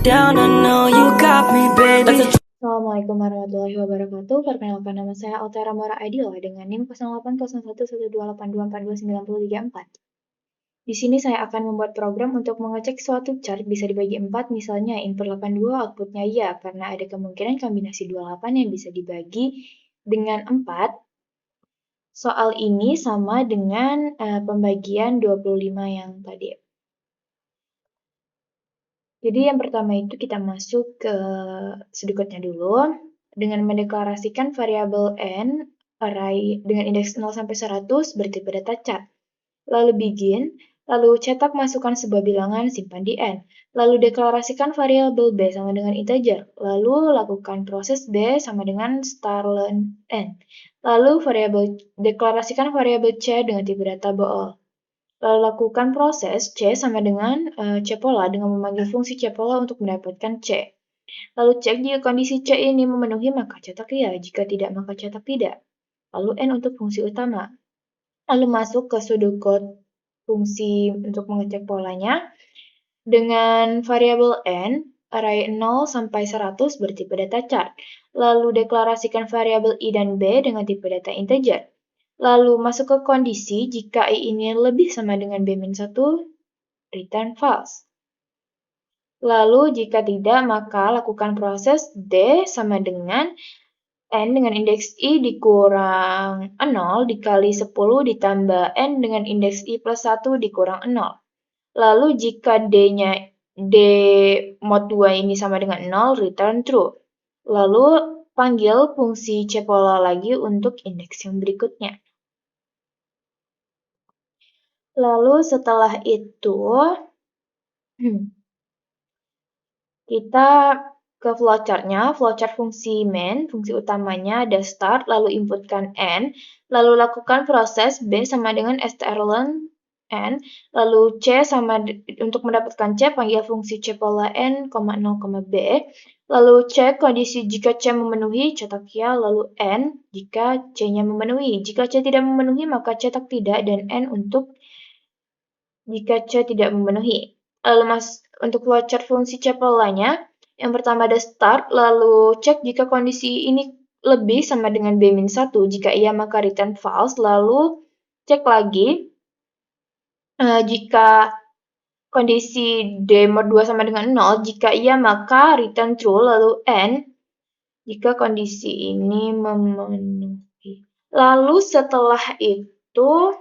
down, I know you got me, baby. Assalamualaikum warahmatullahi wabarakatuh. Perkenalkan, nama saya Altera Mora Aidil dengan NIM 08011282429034. Di sini saya akan membuat program untuk mengecek suatu chart bisa dibagi 4, misalnya input 82, outputnya ya, karena ada kemungkinan kombinasi 28 yang bisa dibagi dengan 4. Soal ini sama dengan pembagian 25 yang tadi. Jadi yang pertama itu kita masuk ke sedikitnya dulu dengan mendeklarasikan variabel n array dengan indeks 0 sampai 100 bertipe data chart. Lalu begin, lalu cetak masukkan sebuah bilangan simpan di n. Lalu deklarasikan variabel b sama dengan integer. Lalu lakukan proses b sama dengan starlen n. Lalu deklarasikan variabel c dengan tipe data bool. Lalu lakukan proses C sama dengan cpola dengan memanggil fungsi cpola untuk mendapatkan C. Lalu cek jika kondisi C ini memenuhi maka cetak ya, jika tidak maka cetak tidak. Lalu N untuk fungsi utama. Lalu masuk ke pseudocode fungsi untuk mengecek polanya dengan variabel N, array 0 sampai 100 bertipe data chart. Lalu deklarasikan variabel I dan B dengan tipe data integer. Lalu masuk ke kondisi jika I ini lebih sama dengan B-1, return false. Lalu jika tidak, maka lakukan proses D sama dengan N dengan indeks I dikurang 0 dikali 10 ditambah N dengan indeks I plus 1 dikurang 0. Lalu jika D-nya D mod 2 ini sama dengan 0, return true. Lalu panggil fungsi cpola lagi untuk indeks yang berikutnya. Lalu setelah itu, kita ke flowchart-nya, flowchart fungsi main, fungsi utamanya ada start, lalu inputkan n, lalu lakukan proses b sama dengan strlen n, lalu c sama untuk mendapatkan c panggil fungsi cpola n, 0, b, lalu cek kondisi jika c memenuhi, cetak ya, lalu n jika c-nya memenuhi. Jika c tidak memenuhi maka cetak tidak dan n untuk jika C tidak memenuhi. Lalu untuk flowchart fungsi cpolanya, yang pertama ada start, lalu cek jika kondisi ini lebih sama dengan B-1, jika iya maka return false, lalu cek lagi jika kondisi D mod 2 sama dengan 0, jika iya maka return true, lalu N jika kondisi ini memenuhi. Lalu setelah itu,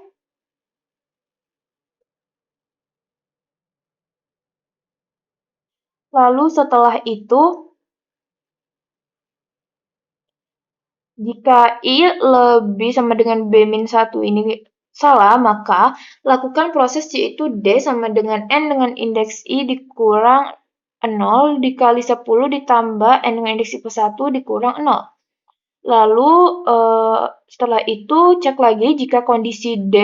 jika I lebih sama dengan B-1 ini salah, maka lakukan proses yaitu D sama dengan N dengan indeks I dikurang 0 dikali 10 ditambah N dengan indeks I plus 1 dikurang 0. Lalu setelah itu cek lagi jika kondisi D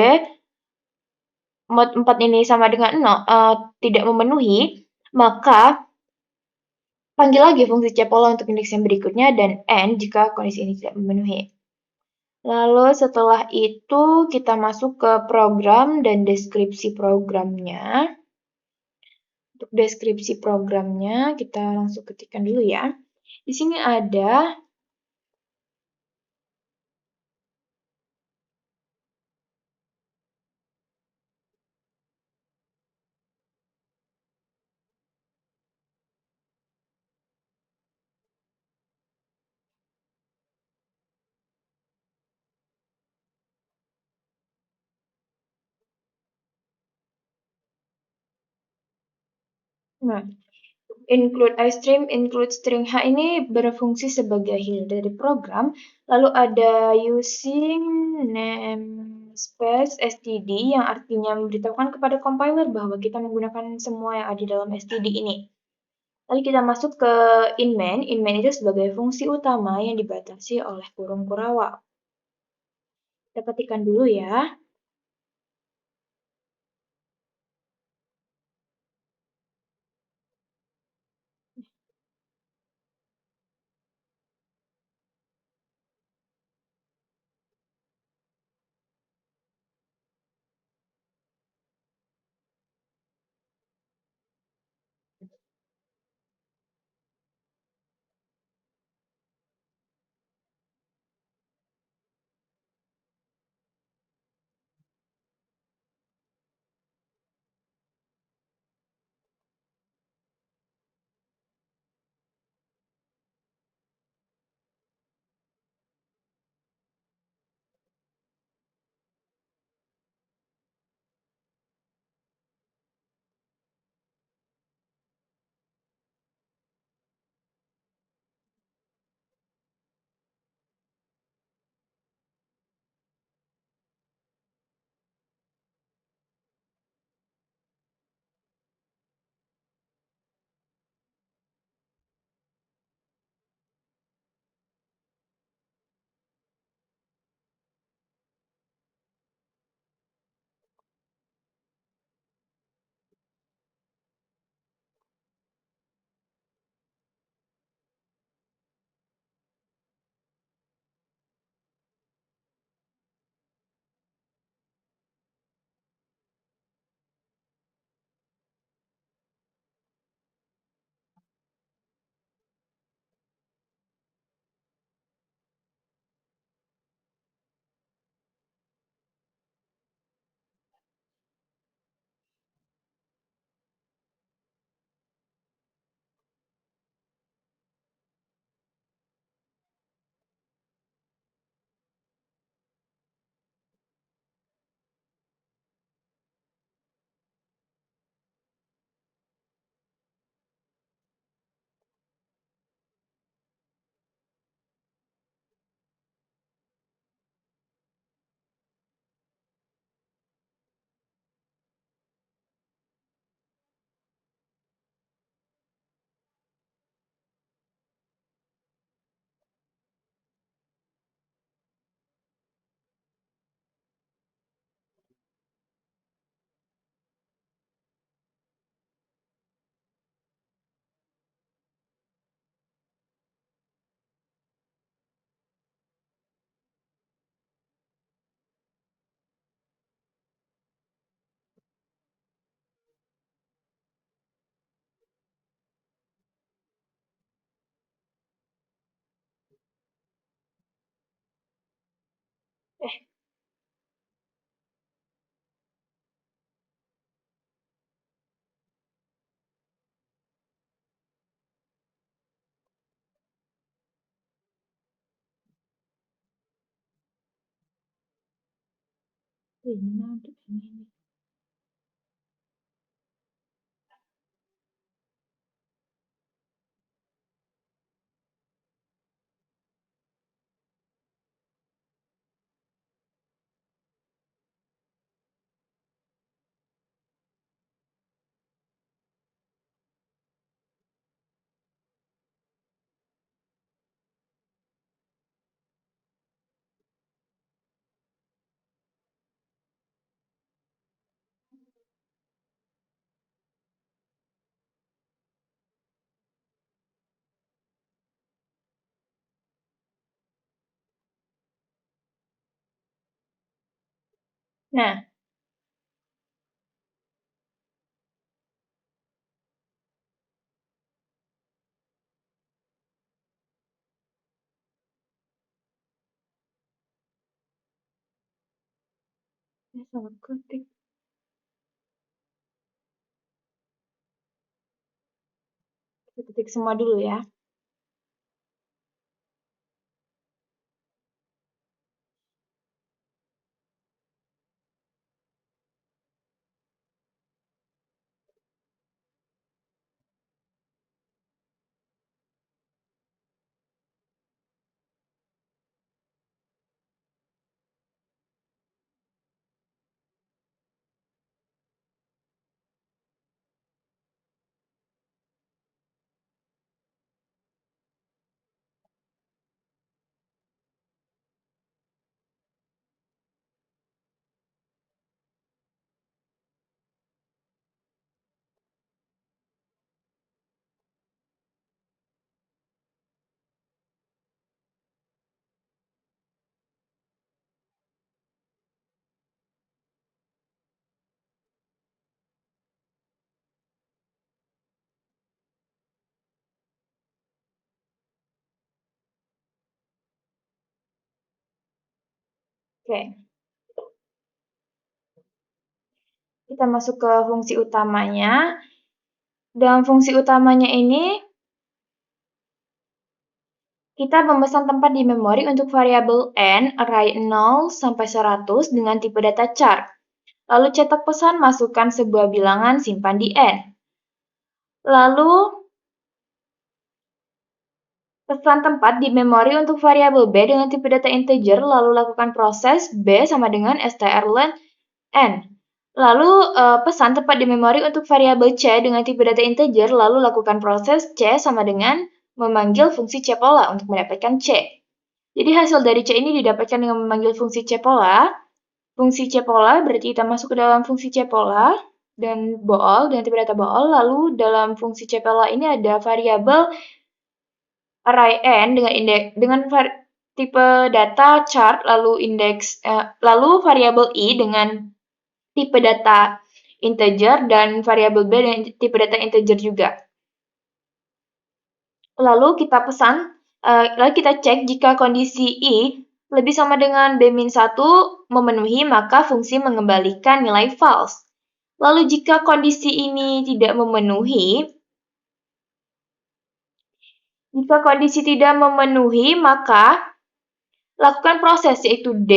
mod 4 ini sama dengan 0, tidak memenuhi, maka panggil lagi fungsi cpola untuk indeks yang berikutnya dan N jika kondisi ini tidak memenuhi. Lalu setelah itu kita masuk ke program dan deskripsi programnya. Untuk deskripsi programnya kita langsung ketikkan dulu ya. Di sini ada include iStream, include string H ini berfungsi sebagai header dari program. Lalu ada using namespace std yang artinya memberitahukan kepada compiler bahwa kita menggunakan semua yang ada dalam std ini. Lalu kita masuk ke inmain. Inmain itu sebagai fungsi utama yang dibatasi oleh kurung kurawal. Kita ketikkan dulu ya. Ini untuk ini. Nah, saya salah ketik. Saya ketik semua dulu ya. Oke, kita masuk ke fungsi utamanya. Dalam fungsi utamanya ini, kita memesan tempat di memori untuk variabel n, array 0 sampai 100 dengan tipe data char. Lalu cetak pesan, masukkan sebuah bilangan, simpan di n. Lalu, pesan tempat di memori untuk variabel b dengan tipe data integer, lalu lakukan proses b sama dengan strlen n. Lalu, pesan tempat di memori untuk variabel c dengan tipe data integer, lalu lakukan proses c sama dengan memanggil fungsi cpola untuk mendapatkan c. Jadi hasil dari c ini didapatkan dengan memanggil fungsi cpola. Fungsi cpola berarti kita masuk ke dalam fungsi cpola dan bool dengan tipe data bool. Lalu dalam fungsi cpola ini ada variabel array n dengan tipe data chart, lalu lalu variabel i dengan tipe data integer dan variabel b dengan tipe data integer juga. Lalu kita cek jika kondisi i lebih sama dengan b-1 memenuhi, maka fungsi mengembalikan nilai false. Lalu jika kondisi ini tidak memenuhi, maka lakukan proses yaitu d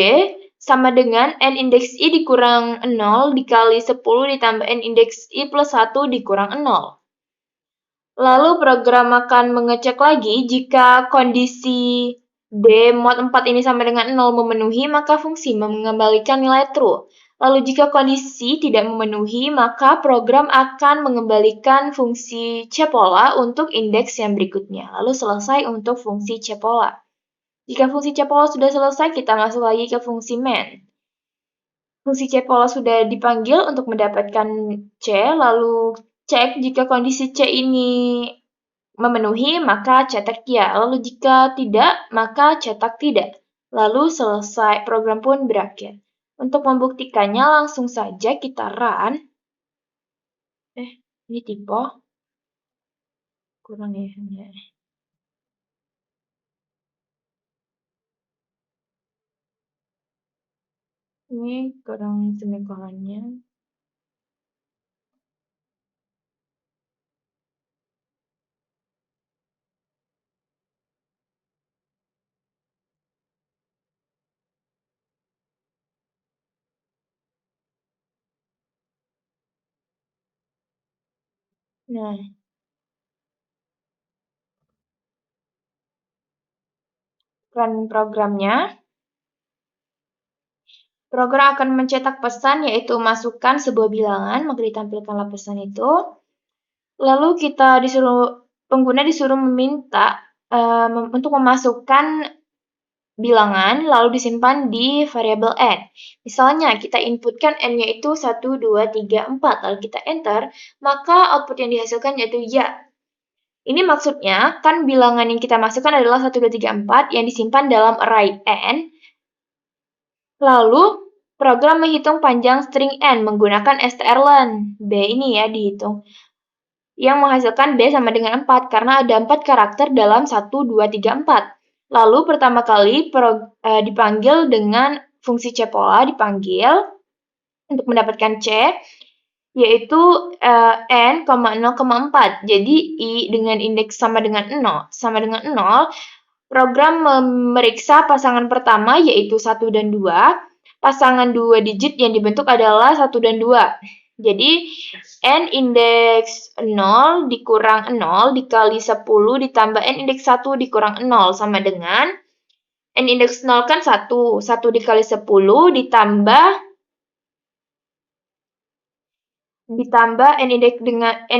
sama dengan n indeks i dikurang 0 dikali 10 ditambah n indeks i plus 1 dikurang 0. Lalu program akan mengecek lagi jika kondisi d mod 4 ini sama dengan 0 memenuhi, maka fungsi mengembalikan nilai true. Lalu jika kondisi tidak memenuhi, maka program akan mengembalikan fungsi cpola untuk indeks yang berikutnya. Lalu selesai untuk fungsi cpola. Jika fungsi cpola sudah selesai, kita masuk lagi ke fungsi main. Fungsi cpola sudah dipanggil untuk mendapatkan c, lalu cek jika kondisi c ini memenuhi, maka cetak ya. Lalu jika tidak, maka cetak tidak. Lalu selesai, program pun berakhir. Untuk membuktikannya, langsung saja kita run. Ini typo. Kurang ya. Ini kurang semikolonnya. Nah, run programnya. Program akan mencetak pesan yaitu masukkan sebuah bilangan, maka ditampilkanlah pesan itu. Lalu pengguna disuruh meminta untuk memasukkan bilangan lalu disimpan di variabel n. Misalnya kita inputkan n-nya itu 1, 2, 3, 4, lalu kita enter, maka output yang dihasilkan yaitu ya. Ini maksudnya kan bilangan yang kita masukkan adalah 1, 2, 3, 4 yang disimpan dalam array n. Lalu program menghitung panjang string n menggunakan strlen. B ini ya dihitung. Yang menghasilkan B sama dengan 4 karena ada 4 karakter dalam 1, 2, 3, 4. Lalu pertama kali dipanggil dengan fungsi cpola dipanggil untuk mendapatkan C yaitu n, 0,4. Jadi I dengan indeks sama dengan 0, program memeriksa pasangan pertama yaitu 1 dan 2. Pasangan 2 digit yang dibentuk adalah 1 dan 2. Jadi n indeks 0 dikurang 0 dikali 10 ditambah n indeks 1 dikurang 0 sama dengan n indeks 0 kan 1. 1 dikali 10 ditambah n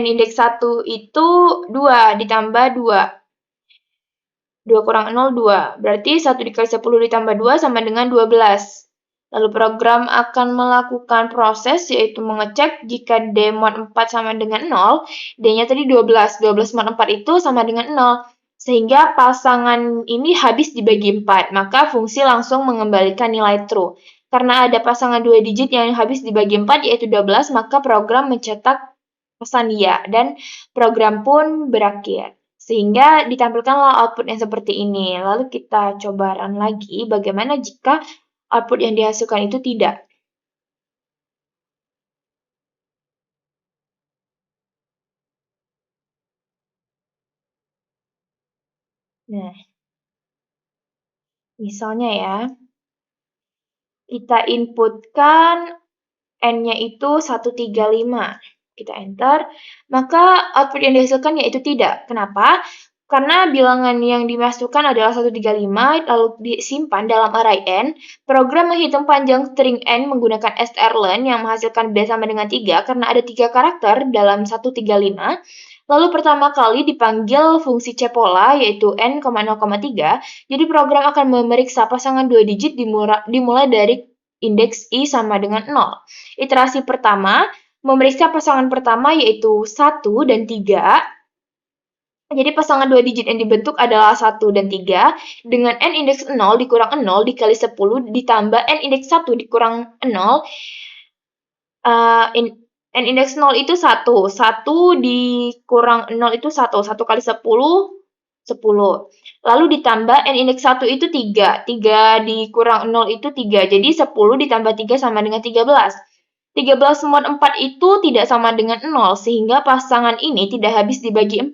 indeks 1 itu 2 ditambah 2. 2 kurang 0, 2. Berarti 1 dikali 10 ditambah 2 sama dengan 12. Lalu program akan melakukan proses yaitu mengecek jika D mod 4 sama dengan 0, D-nya tadi 12. 12 mod 4 itu sama dengan 0. Sehingga pasangan ini habis dibagi 4, maka fungsi langsung mengembalikan nilai true. Karena ada pasangan 2 digit yang habis dibagi 4 yaitu 12, maka program mencetak pesan ya dan program pun berakhir. Sehingga ditampilkanlah output yang seperti ini. Lalu kita coba run lagi bagaimana jika output yang dihasilkan itu tidak. Nah, misalnya ya, kita inputkan n-nya itu 135. Kita enter, maka output yang dihasilkan yaitu tidak. Kenapa? Karena bilangan yang dimasukkan adalah 135, lalu disimpan dalam array n. Program menghitung panjang string n menggunakan strlen yang menghasilkan B sama dengan 3 karena ada 3 karakter dalam 135. Lalu pertama kali dipanggil fungsi cpola yaitu n, 0,3. Jadi program akan memeriksa pasangan 2 digit dimulai dari indeks I sama dengan 0. Iterasi pertama memeriksa pasangan pertama yaitu 1 dan 3. Jadi pasangan 2 digit yang dibentuk adalah 1 dan 3 dengan n indeks 0 dikurang 0 dikali 10 ditambah n indeks 1 dikurang 0. N indeks 0 itu 1. 1 dikurang 0 itu 1. 1 kali 10, 10. Lalu ditambah n indeks 1 itu 3. 3 dikurang 0 itu 3. Jadi 10 ditambah 3 sama dengan 13. 13 mod 4 itu tidak sama dengan 0, sehingga pasangan ini tidak habis dibagi 4.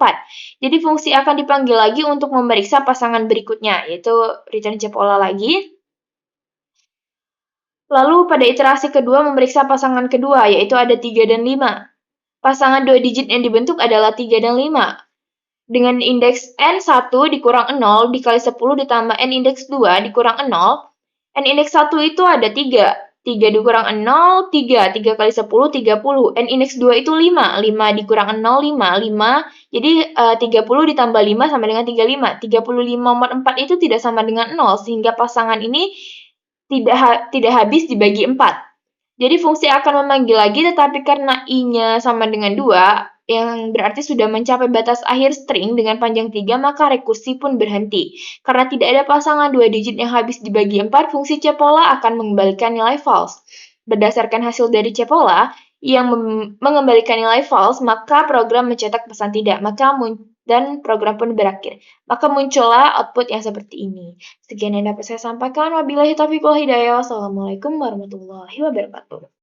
Jadi fungsi akan dipanggil lagi untuk memeriksa pasangan berikutnya, yaitu return cpola lagi. Lalu pada iterasi kedua memeriksa pasangan kedua, yaitu ada 3 dan 5. Pasangan 2 digit yang dibentuk adalah 3 dan 5. Dengan indeks n 1 dikurang 0 dikali 10 ditambah n indeks 2 dikurang 0. N indeks 1 itu ada 3. 3 dikurang 0, 3. 3 kali 10, 30. N indeks 2 itu 5. 5 dikurang 0, 5. 5. Jadi 30 ditambah 5 sama dengan 35. 35 mod 4 itu tidak sama dengan 0, sehingga pasangan ini tidak habis dibagi 4. Jadi fungsi akan memanggil lagi, tetapi karena I-nya sama dengan 2, yang berarti sudah mencapai batas akhir string dengan panjang 3, maka rekursi pun berhenti. Karena tidak ada pasangan 2 digit yang habis dibagi 4, fungsi cpola akan mengembalikan nilai false. Berdasarkan hasil dari cpola yang mengembalikan nilai false, maka program mencetak pesan tidak, dan program pun berakhir. Maka muncullah output yang seperti ini. Sekian yang dapat saya sampaikan. Wabillahi taufiq wal hidayah. Wassalamualaikum warahmatullahi wabarakatuh.